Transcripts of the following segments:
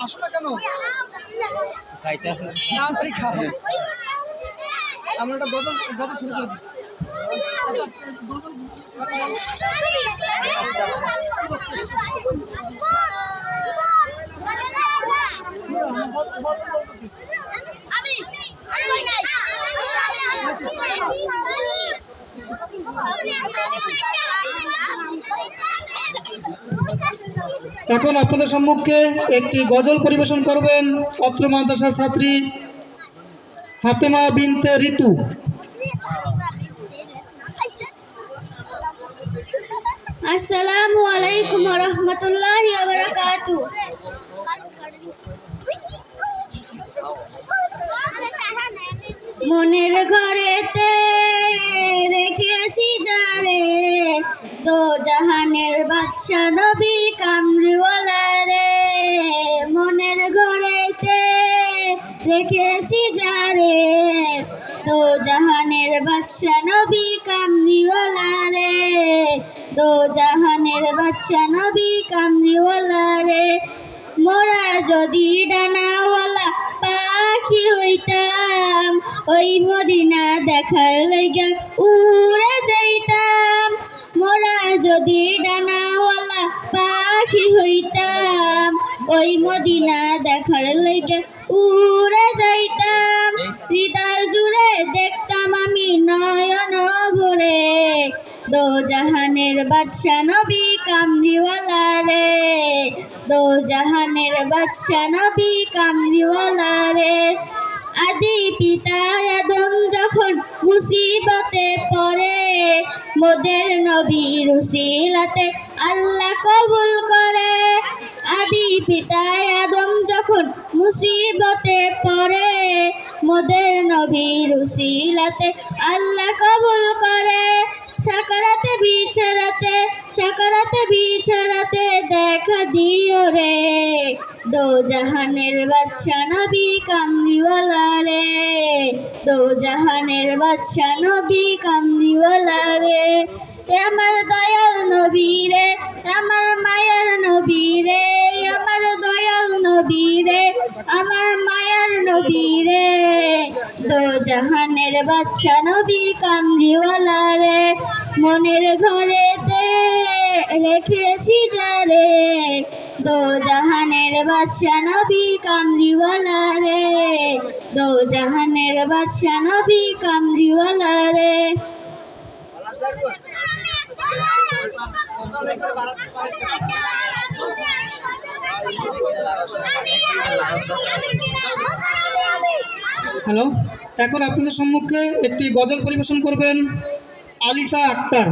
আসো না কেন আমরা একটা গজল শুরু করে দিই। এখন আপনাদের সম্মুখে একটি গজল পরিবেশন করবেন অত্র মাদ্রাসার ছাত্রী ফাতেমা বিনতে ঋতু। আসসালামু আলাইকুম ওয়া রাহমাতুল্লাহি ওয়া বারাকাতুহু। মনের ঘরেতে রেখেছি যারে, দো জাহানের বাদশা নবী কামলিওয়ালা রে। মনের ঘরেতে রেখেছি যারে, দো জাহানের বাদশা নবী কামলিওয়ালা রে। দো জাহানের বাদশা নবী কামলিওয়ালা রে। মোরা যদি ডানাওয়ালা পাখি হইতাম, ওই মদিনা দেখার লাইগা উড়ে যাইতাম। মোরা যদি ডানাওয়ালা পাখি হইতাম, ওই মদিনা দেখার লাইগা উড়ে যাইতাম। হৃদয় জুড়ে দেখতাম আমি নয়ন ভরে, দো জাহানের বাদশা নবী কামলিওয়ালা রে। দো জাহানের বাদশা নবী কামলিওয়ালা রে। আদি পিতা আদম যখন মুসিবতে পড়ে, মোদের নবীর উসিলাতে আল্লাহ কবুল করে। আদি পিতা আদম যখন মুসিবতে পড়ে, মোদের নবীর উসিলাতে আল্লাহ কবুল করে। সাকারাতে বিছারাতে দেখা দিও রে, দো জাহানের বাদশা নবী কামলিওয়ালা রে। দো জাহানের বাদশা নবী কামলিওয়ালা রে। আমার দয়াল নবী রে, আমার মায়ার নবী রে, আমার দয়াল নবী রে, আমার মায়ার নবী রে। দো জাহানের বাদশা নবী কামলিওয়ালা রে। মনের ঘরেতে রেখেছি যারে, দো জাহানের বাদশা নবী কামলিওয়ালা রে। দো জাহানের বাদশা নবী কামলিওয়ালা রে। হ্যালো, এখন আপনাদের সম্মুখে একটি গজল পরিবেশন করবেন আলিফা আক্তার।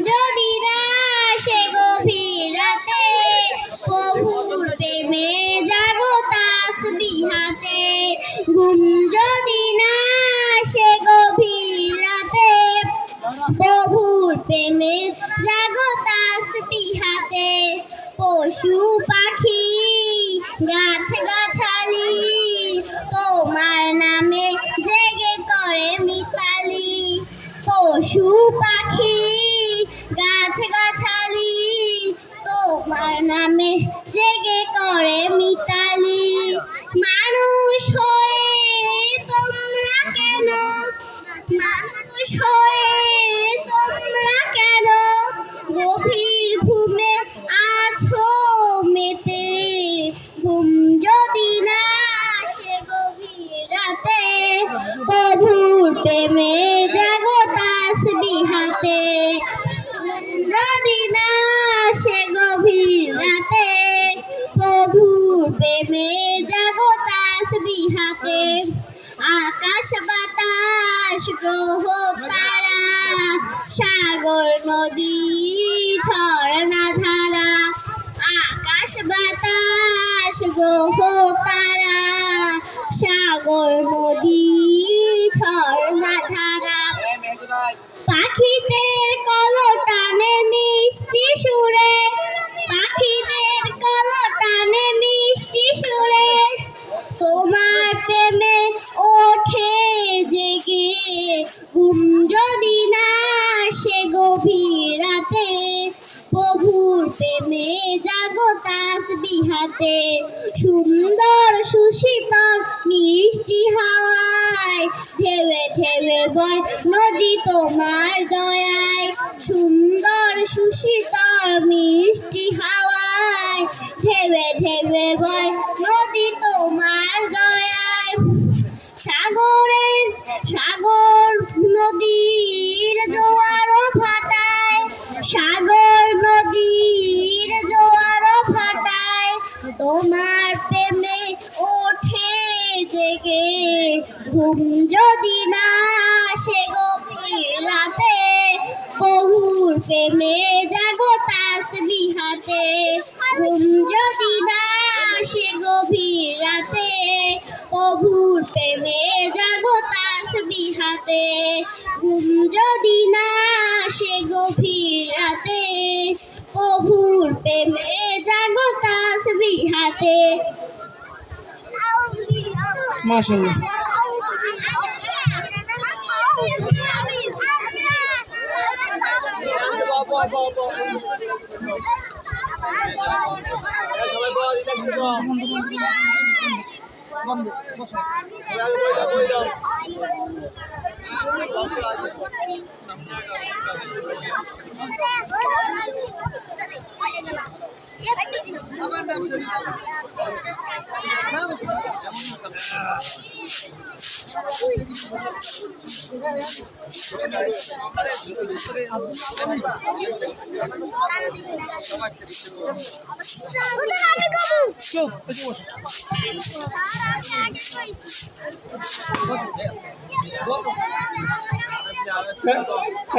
যদি আসে গভীর রাতে, প্রভুর প্রেমে জাগো তাসবিহাতে। ঘুম যদি না আসে গভীর রাতে, প্রভুর প্রেমে জাগো তাসবিহাতে। পশু পাখি গাছ গাছালি তোমার নামে জেগে করে মিতালি। পশু পাখি গাছ গাছালি তোমার নামে জেগে করে মিতালি। মানুষ হয়ে তোমরা কেন, মানুষ হয়ে তোমরা কেন গভীর ঘুমে আছো মেতে। ঘুম যদি না আসে গভীর রাতে, প্রভুর প্রেমে জাগো তাসবিহাতে। যদি না আসে গভীর রাতে, প্রভুর প্রেমে জাগো তাসবিহাতে। আকাশ বাতাস গ্রহ তারা, সাগর নদী ঝর্ণা ধারা। আকাশ বাতাস গ্রহ তারা, প্রেমে ওঠে জেগে, ঘুম যদি না আসে গভীর রাতে, প্রভুর প্রেমে জাগো তাসবিহ হাতে। সুন্দর সুশীতল মিষ্টি হাওয়ায় ঢেউে ঢেউে বয় নদী তোমার দয়ায়। সুন্দর সুশীতল মিষ্টি হাওয়ায় ঢেউে ঢেউে বয় নদী তোমার দয়ায়। সাগর নদীর জোয়ারও ভাটায়, সাগর নদীর জোয়ারও ভাটায়, তোমার প্রেমে ওঠে জেগে, ঘুম যদি না আসে গভীর রাতে, প্রভুর প্রেমে জাগো তাসবিহ হাতে। ঘুম যদি না আসে গভীর রাতে, প্রভুর প্রেমে জাগো তাসবিহ হাতে। ঘুম যদি না আসে গভীর রাতে, প্রভুর প্রেমে জাগো তাসবিহ হাতে। মাশাআল্লাহ।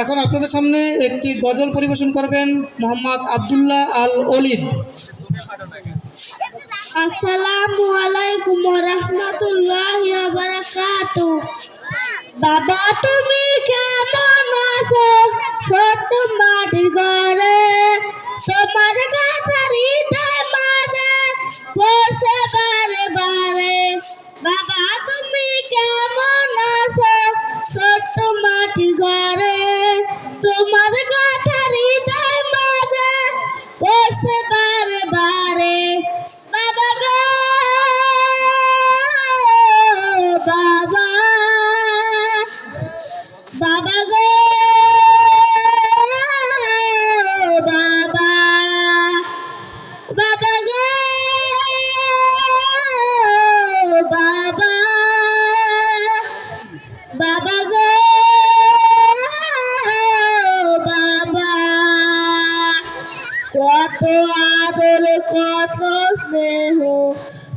এখন আপনাদের সামনে একটি গজল পরিবেশন করবেন মোহাম্মদ আব্দুল্লাহ আল ওলিদ। আসসালামু আলাইকুম ওয়া রাহমাতুল্লাহি ওয়া বারাকাতুহু। বাবা তুমি কেমন আছো ছোট্ট মাটির ঘরে, তোমার কথা হৃদয় মাঝে বসে বারে বারে। বাবা তুমি কেমন আছো ছোট্ট মাটির ঘরে, তোমার কথা হৃদয় মাঝে বসে বারে বারে। বাবা গো বাবা, বাবা গো বাবা, বাবা গো বাবা, বাবা গো বাবা। কত আদর কত স্নেহ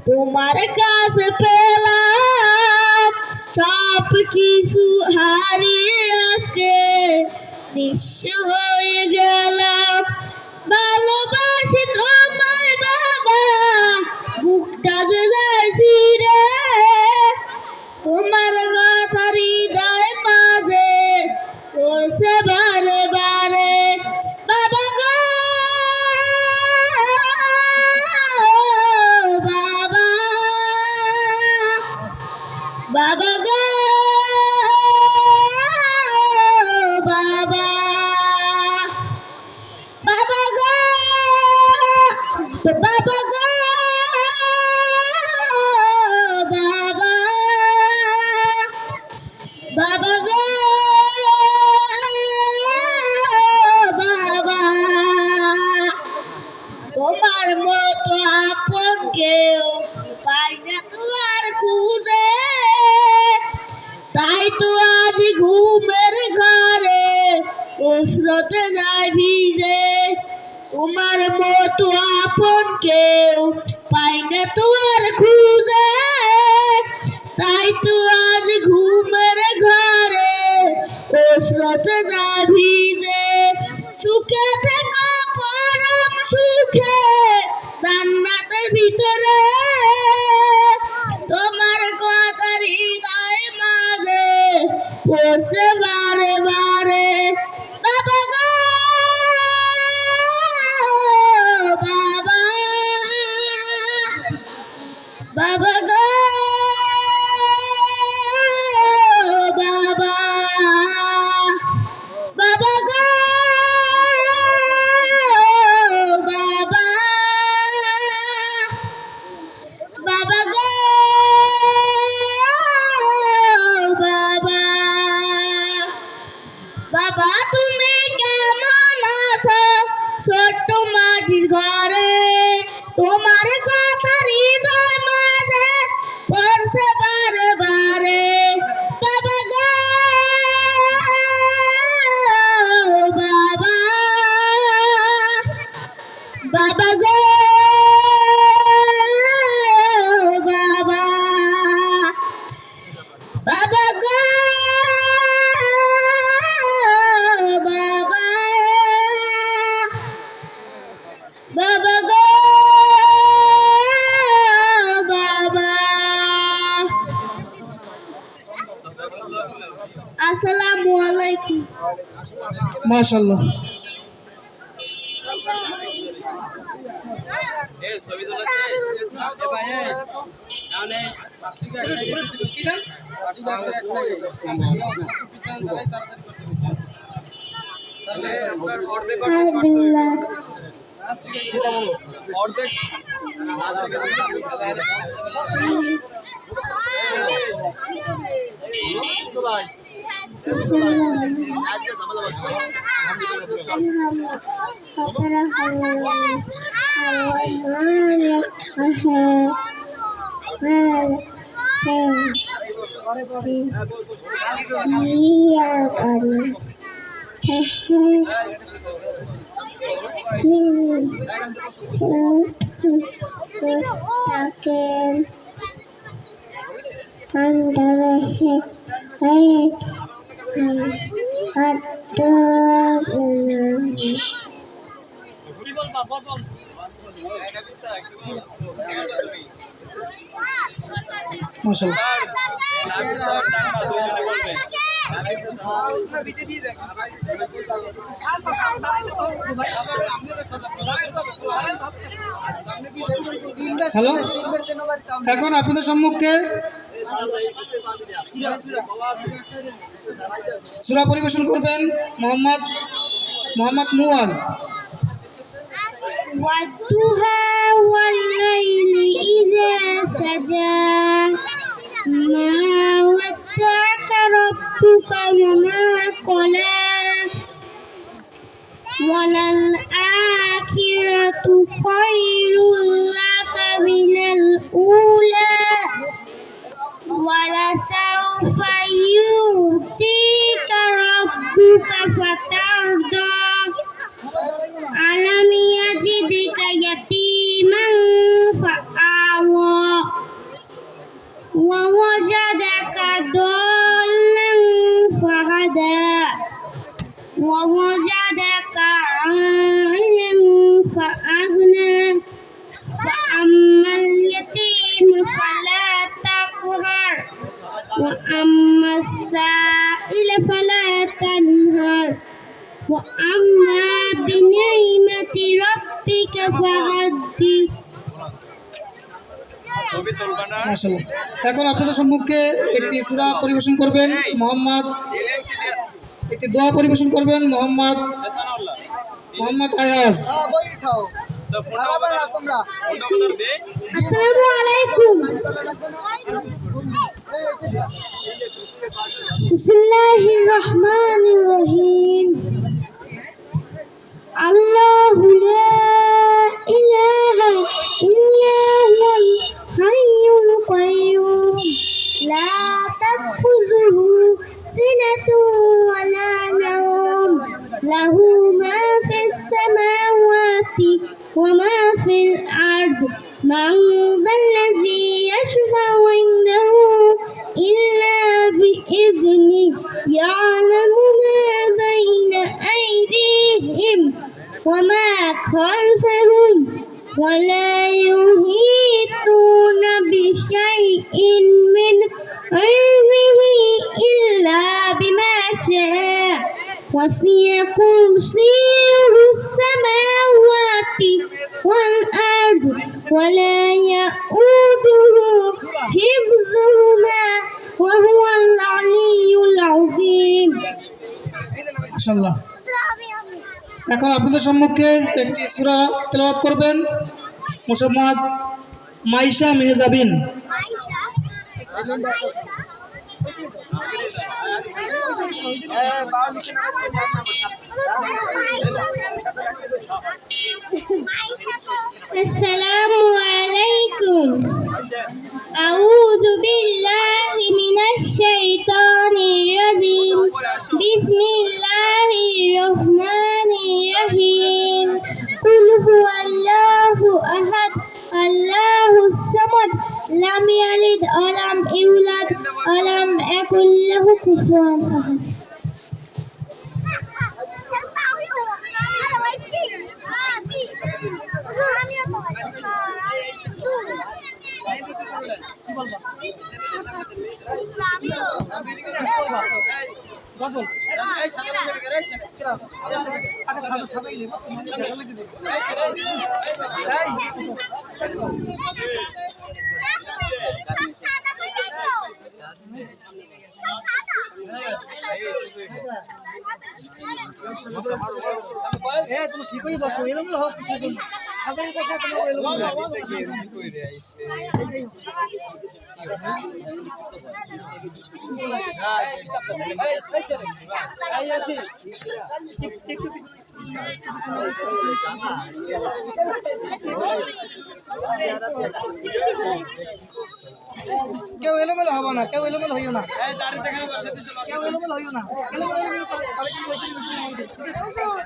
তোমার কাছে পেলাম, সব কিছু হারিয়ে আজকে নিঃস্ব হয়ে গেলাম। ভালোবাসি তোমায় বাবা, বুকটা যে যাইছি রে, তোমার কথা হৃদয় মাঝে করছে বারে বারে। বাবা গো বাবা, বাবা গো বাবা, বাবা গো বাবা গো বাবা, বাবা গো বাবা। তোমার মতো আপন কেউ পাই না তো আর খুঁজে, তাই তো আজ ঘুমের ঘরে উষ্ণতে যায় ভিজে। তোমার মতো আপন কেউ পাই না তো আর খুঁজে, তাই তো আজ ঘুমের ঘরে উষ্ণতে যায় ভিজে। সুখে থেকো পরম সুখে জান্নাতের ভিতরে, তোমার কথা হৃদয় মাঝে পড়ছে বারে বারে। বাবা গো বাবা, বাবা গো আলাইকুম। মাশাআল্লাহ। আলহামদুলিল্লাহ। মাশাআল্লাহ। হ্যালো, এখন আপনাদের সম্মুখে সূরা পরিবেশন করবেন মোহাম্মদ মুয়াজ। والضحى والليل إذا سجى ما ودعك ربك وما قلى وللآخرة خير لك من الأولى ولسوف يؤتيك ربك فترضى ألم يجدك يتيما فآوى ووجدك ضالا فهدى ووجدك عائلا فأغنى فأما اليتيم فلا تقهر وأما السائل فلا تنهر وأما بنعمة ربك فحدث। মাশাআল্লাহ। এখন আপনাদের সম্মুখে একটি সূরা পরিবেশন করবেন একটি দোয়া পরিবেশন করবেন মোহাম্মদ আয়াজ। আসসালামু আলাইকুম। বিসমিল্লাহির রহমানির রহিম। আল্লাহু লা ইলাহা ইল্লা হুয়াল হাইয়ুল কাইয়্যুম লা তাখুযুহু সিনাতুন ওয়া লা নাওম লাহু মা ফিস সামাওয়াতি ওয়া মা ফিল আরদ মান যাল্লাযী ইয়াশফা'ু ইনদাহু ইল্লা বিইذনিহি ইয়ালামু মা বাইনা আইদিহিম ওয়া মা খালফাহুম ওয়া লা ইউহীতুনা বিশাইইন মিন ইলমিহি ইল্লা বিমা শাআ ওয়াসি'a কুরসিyyুহু সামাওয়াতি ওয়াল আরদ ওয়া লা ইয়াউদুহু হিফযুহুমা ওয়া হুয়াল আলিয়্যুল আযীম। মাশাআল্লাহ। এখন আপনাদের সম্মুখে একটি সূরা তেলাওয়াত করবেন মুহাম্মদ মাইশা মেহজাবিন। আসসালামু আলাইকুম। আউযু বিল্লাহি মিনাশ শাইতানির রাজীম। বিসমিল্লাহির রহমানির রহিম। কুল হুয়াল্লাহু আহাদ আল্লাহুস সামাদ লাম ইয়ালিদ ওয়া লাম ইউলাদ ওয়া লাম ইয়াকুল লাহু কুফুয়ান আহাদ। গজল তুমি ঠিকই বসো, এলোমেলো হোক কিসের জন্য? সাজাই বসো, তোমার এলোমেলো কেউ এলোমেলো হবো না, কেউ এলোমেলো হইও না, কেউ এলোমেলো হইও না, এলোমেলো হইলে তাহলে কিন্তু